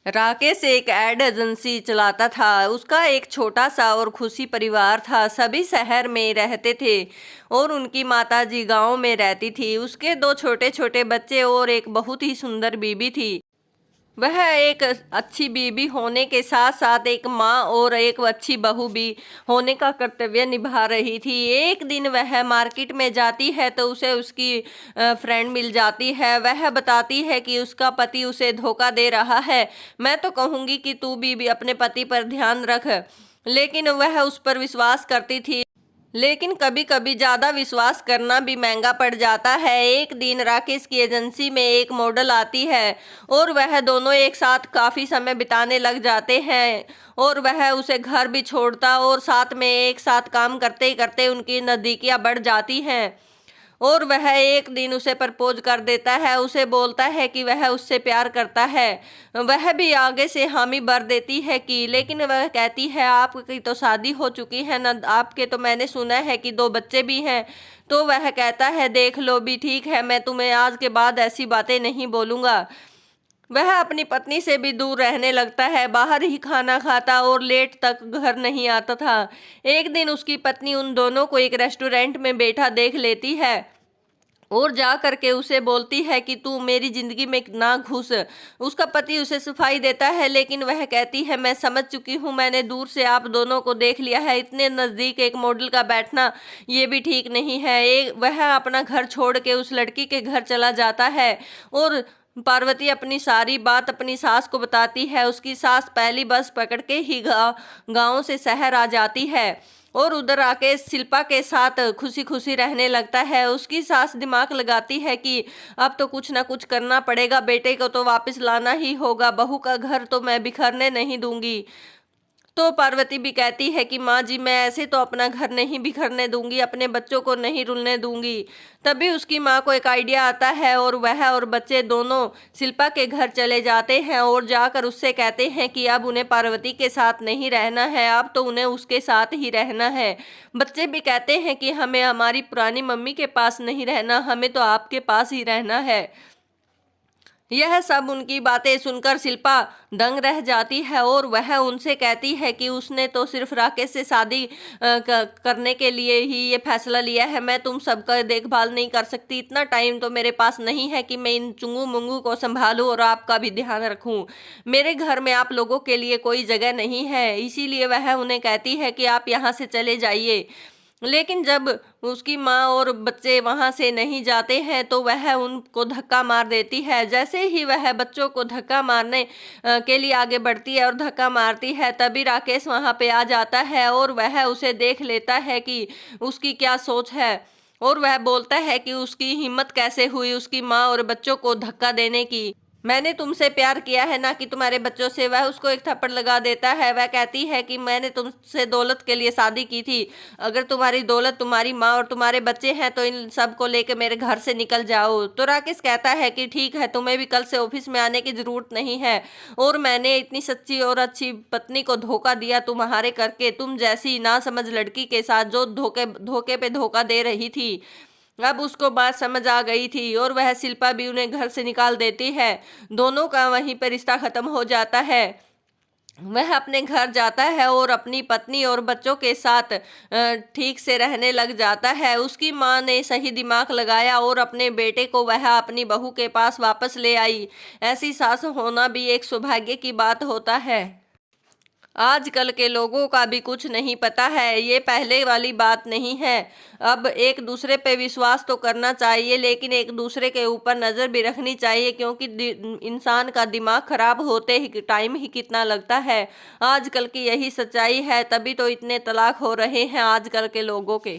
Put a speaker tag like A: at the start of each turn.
A: राकेश एक ad agency चलाता था। उसका एक छोटा सा और खुशी परिवार था। सभी शहर में रहते थे और उनकी माताजी गांव में रहती थी। उसके दो छोटे छोटे बच्चे और एक बहुत ही सुंदर बीबी थी। वह एक अच्छी बीबी होने के साथ साथ एक माँ और एक अच्छी बहू भी होने का कर्तव्य निभा रही थी। एक दिन वह मार्केट में जाती है तो उसे उसकी फ्रेंड मिल जाती है। वह बताती है कि उसका पति उसे धोखा दे रहा है। मैं तो कहूँगी कि तू भी अपने पति पर ध्यान रख। लेकिन वह उस पर विश्वास करती थी। लेकिन कभी कभी ज़्यादा विश्वास करना भी महंगा पड़ जाता है। एक दिन राकेश की एजेंसी में एक मॉडल आती है और वह दोनों एक साथ काफ़ी समय बिताने लग जाते हैं और वह उसे घर भी छोड़ता और साथ में एक साथ काम करते करते उनकी नज़दीकियाँ बढ़ जाती हैं। और वह एक दिन उसे प्रपोज कर देता है। उसे बोलता है कि वह उससे प्यार करता है। वह भी आगे से हामी भर देती है कि लेकिन वह कहती है आपकी तो शादी हो चुकी है ना, आपके तो मैंने सुना है कि दो बच्चे भी हैं। तो वह कहता है देख लो भी ठीक है, मैं तुम्हें आज के बाद ऐसी बातें नहीं बोलूँगा। वह अपनी पत्नी से भी दूर रहने लगता है, बाहर ही खाना खाता और लेट तक घर नहीं आता था। एक दिन उसकी पत्नी उन दोनों को एक रेस्टोरेंट में बैठा देख लेती है और जा करके उसे बोलती है कि तू मेरी जिंदगी में ना घुस। उसका पति उसे सफाई देता है लेकिन वह कहती है मैं समझ चुकी हूँ, मैंने दूर से आप दोनों को देख लिया है, इतने नज़दीक एक मॉडल का बैठना ये भी ठीक नहीं है। वह अपना घर छोड़ के उस लड़की के घर चला जाता है और पार्वती अपनी सारी बात अपनी सास को बताती है। उसकी सास पहली बस पकड़ के ही गाँव से शहर आ जाती है और उधर आके शिल्पा के साथ खुशी खुशी रहने लगता है। उसकी सास दिमाग लगाती है कि अब तो कुछ ना कुछ करना पड़ेगा, बेटे को तो वापस लाना ही होगा, बहू का घर तो मैं बिखरने नहीं दूंगी। तो पार्वती भी कहती है कि माँ जी मैं ऐसे तो अपना घर नहीं बिखरने दूंगी, अपने बच्चों को नहीं रुलने दूंगी। तभी उसकी माँ को एक आइडिया आता है और वह और बच्चे दोनों शिल्पा के घर चले जाते हैं और जाकर उससे कहते हैं कि अब उन्हें पार्वती के साथ नहीं रहना है, अब तो उन्हें उसके साथ ही रहना है। बच्चे भी कहते हैं कि हमें हमारी पुरानी मम्मी के पास नहीं रहना, हमें तो आपके पास ही रहना है। यह सब उनकी बातें सुनकर शिल्पा दंग रह जाती है और वह उनसे कहती है कि उसने तो सिर्फ राकेश से शादी करने के लिए ही ये फैसला लिया है। मैं तुम सबका देखभाल नहीं कर सकती, इतना टाइम तो मेरे पास नहीं है कि मैं इन चुंगू मुंगू को संभालूं और आपका भी ध्यान रखूं। मेरे घर में आप लोगों के लिए कोई जगह नहीं है, इसीलिए वह उन्हें कहती है कि आप यहाँ से चले जाइए। लेकिन जब उसकी माँ और बच्चे वहाँ से नहीं जाते हैं तो वह उनको धक्का मार देती है। जैसे ही वह बच्चों को धक्का मारने के लिए आगे बढ़ती है और धक्का मारती है तभी राकेश वहाँ पे आ जाता है और वह उसे देख लेता है कि उसकी क्या सोच है। और वह बोलता है कि उसकी हिम्मत कैसे हुई उसकी माँ और बच्चों को धक्का देने की, मैंने तुमसे प्यार किया है ना कि तुम्हारे बच्चों से। वह उसको एक थप्पड़ लगा देता है। वह कहती है कि मैंने तुमसे दौलत के लिए शादी की थी, अगर तुम्हारी दौलत तुम्हारी माँ और तुम्हारे बच्चे हैं तो इन सब को लेकर मेरे घर से निकल जाओ। तो राकेश कहता है कि ठीक है, तुम्हें भी कल से ऑफिस में आने की ज़रूरत नहीं है और मैंने इतनी सच्ची और अच्छी पत्नी को धोखा दिया तुम्हारे करके, तुम जैसी ना समझ लड़की के साथ जो धोखे पे धोखा दे रही थी। अब उसको बात समझ आ गई थी और वह शिल्पा भी उन्हें घर से निकाल देती है। दोनों का वहीं पर रिश्ता खत्म हो जाता है। वह अपने घर जाता है और अपनी पत्नी और बच्चों के साथ ठीक से रहने लग जाता है। उसकी माँ ने सही दिमाग लगाया और अपने बेटे को वह अपनी बहू के पास वापस ले आई। ऐसी सास होना भी एक सौभाग्य की बात होता है। आजकल के लोगों का भी कुछ नहीं पता है, ये पहले वाली बात नहीं है। अब एक दूसरे पे विश्वास तो करना चाहिए लेकिन एक दूसरे के ऊपर नज़र भी रखनी चाहिए, क्योंकि इंसान का दिमाग खराब होते ही टाइम ही कितना लगता है। आजकल की यही सच्चाई है, तभी तो इतने तलाक हो रहे हैं आजकल के लोगों के।